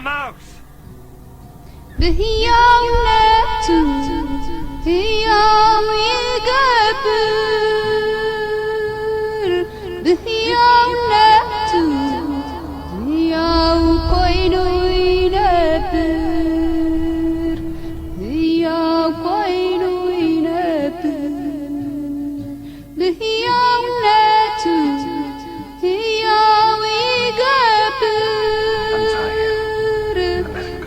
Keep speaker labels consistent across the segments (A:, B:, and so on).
A: mouse.
B: بهياو نتو هياو يقبر بهياو نتو هياو كوينو ينبر هياو كوينو ينبر بهياو نتو هياو يقبر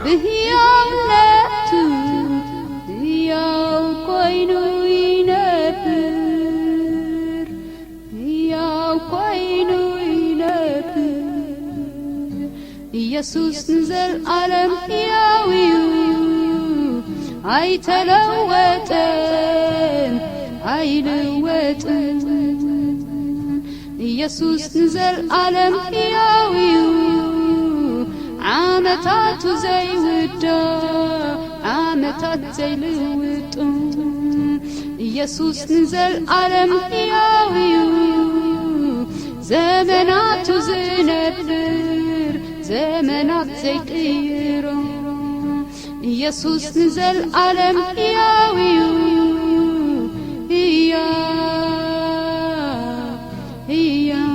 B: بهياو نتو هياو كوينو ينبر هياو كوينو ينبر ኢየሱስ ንዘለዓለም ሕያው እዩ ኣይተለወጠን ኣይልወጥን ኢየሱስ ንዘለዓለም ሕያው እዩ ዓመታቱ ዘይውዳእ ዓመታት ዘይልውጡ ኢየሱስ ንዘለዓለም ሕያው እዩ ዘመናቱ ዝነብር ዘመናት ዘይቅይሮ ኢየሱስ ንዘለዓለም ሕያው እዩ ሕያው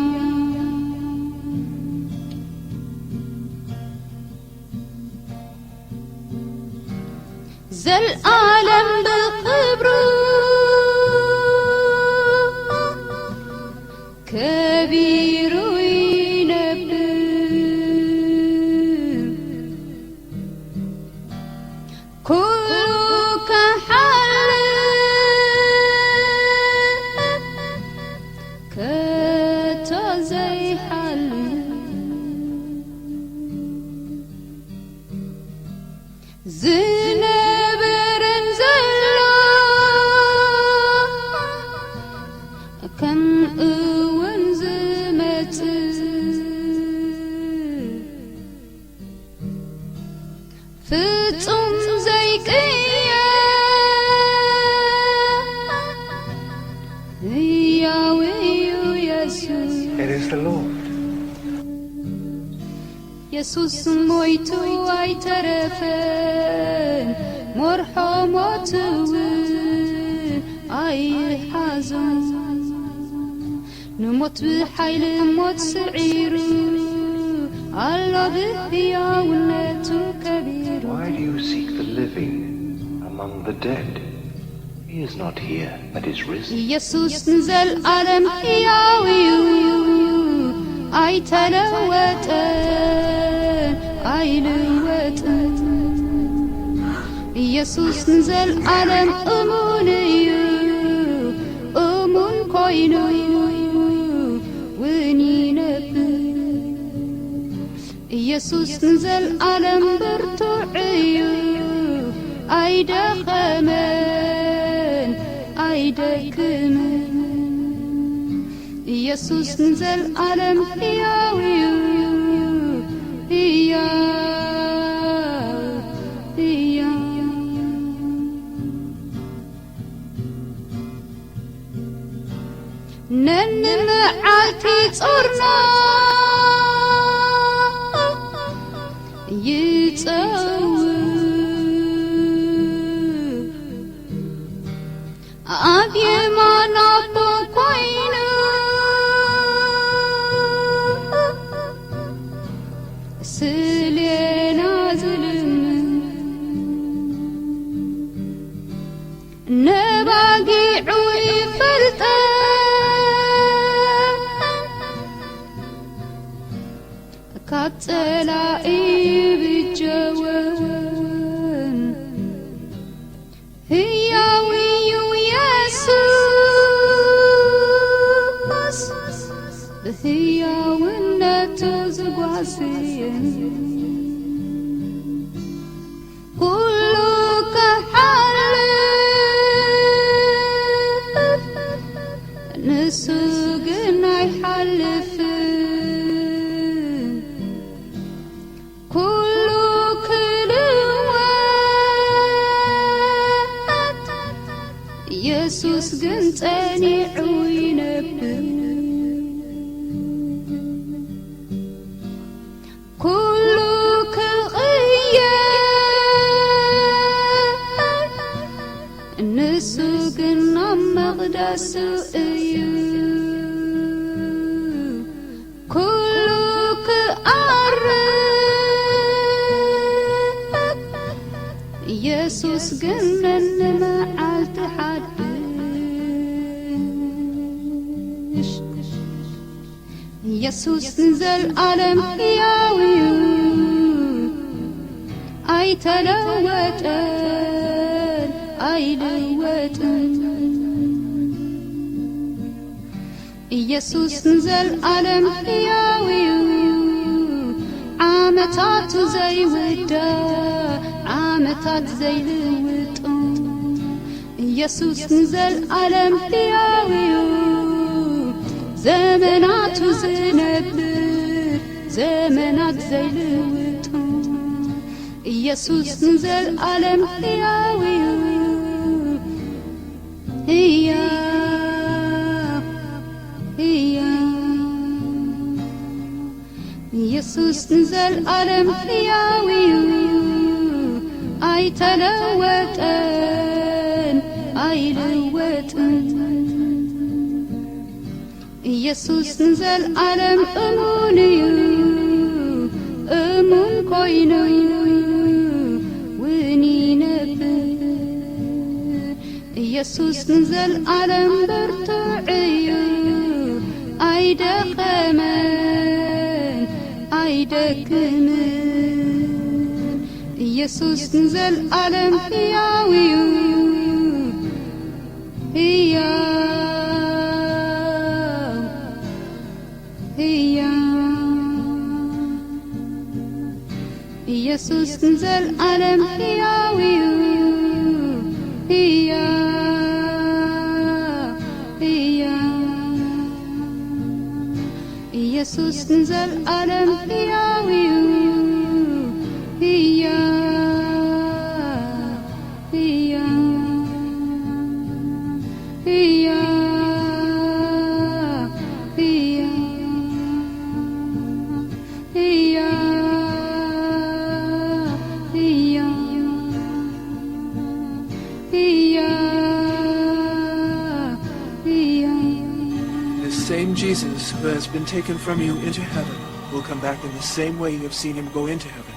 B: ዘለዓለም ብክብሩ ከቢሩ ዝነበረን ዘሎ ከምኡውን ዝመጽእ ፍጹም ዘይቅየር ሕያው እዩ ኢየሱስ
A: It is the Lord.
B: ኢየሱስ ሞይቱ ኣይተረፈን ሞርሖ ሞትውን ኣይሓዞን ንሞት ብሓይሊ ሞት ስዒሩ ኣሎ ብሕያውነቱ ከቢሩ
A: Why do you seek the living among the dead? He is not here, but is risen.
B: ኢየሱስ ንዘለዓለም ሕያው እዩ ኣይተለወጠን ኣይልወጥን ኢየሱስ ንዘለዓለም እሙን እዩ እሙን ኮይኑ ውን ይነብር ኢየሱስ ንዘለዓለም ብርቱዕ እዩ ኣይደኸመን ኣይደክምን ኢየሱስ ንዘለዓለም ሕያው እዩ ሕያው ነንመዓልቲ ጾርና ይጸውዕ ኣብ የማን ኣቦ ኮይኑ ስለና ዝልምን ነባጊዑ ይፈልጠን ካብ ጸላኢ ብጀወን ሕያው እዩ ኢየሱስ ብሕያውነቱ ዝጓስየን ኩሉ ከሓልፍ ንሱ ግን ኣይሓልፍን ኩሉ ክልወጥ ኢየሱስ ግን ጸኒዑ ይነብር ኩሉ ክቕየር እዩ ኩሉ ክዓርፍ ኢየሱስ ግን ነንመዓልቲ ሓድሽ ኢየሱስ ንዘለዓለም ሕያው እዩ ኣይተለወጠን ኣይልወጥን ኢየሱስ ንዘለዓለም ሕያው እዩ ዓመታቱ ዘይውዳእ ዓመታት ዘይልውጥ ኢየሱስ ንዘለዓለም ሕያው እዩ ዘመናቱ ዝነብር ዘመናት ዘይልውጥ ኢየሱስ ንዘለዓለም ሕያው እዩ ኢየሱስ ንዘለዓለም ሕያው እዩ ኣይተለወጠን ኣይልወጥን ኢየሱስ ንዘለዓለም እሙን እዩ እሙን ኮይኑ ውን ይነብር ኢየሱስ ንዘለዓለም ብርቱዕ እዩ ኣይደኸመን ኣይደክምን ኢየሱስ ንዘለዓለም ሕያው እዩ ኢየሱስ ንዘለዓለም ሕያው እዩ ኢየሱስ ንዘለዓለም ሕያው እዩ
C: Same Jesus who has been taken from you into heaven will come back in the same way you have seen him go into heaven.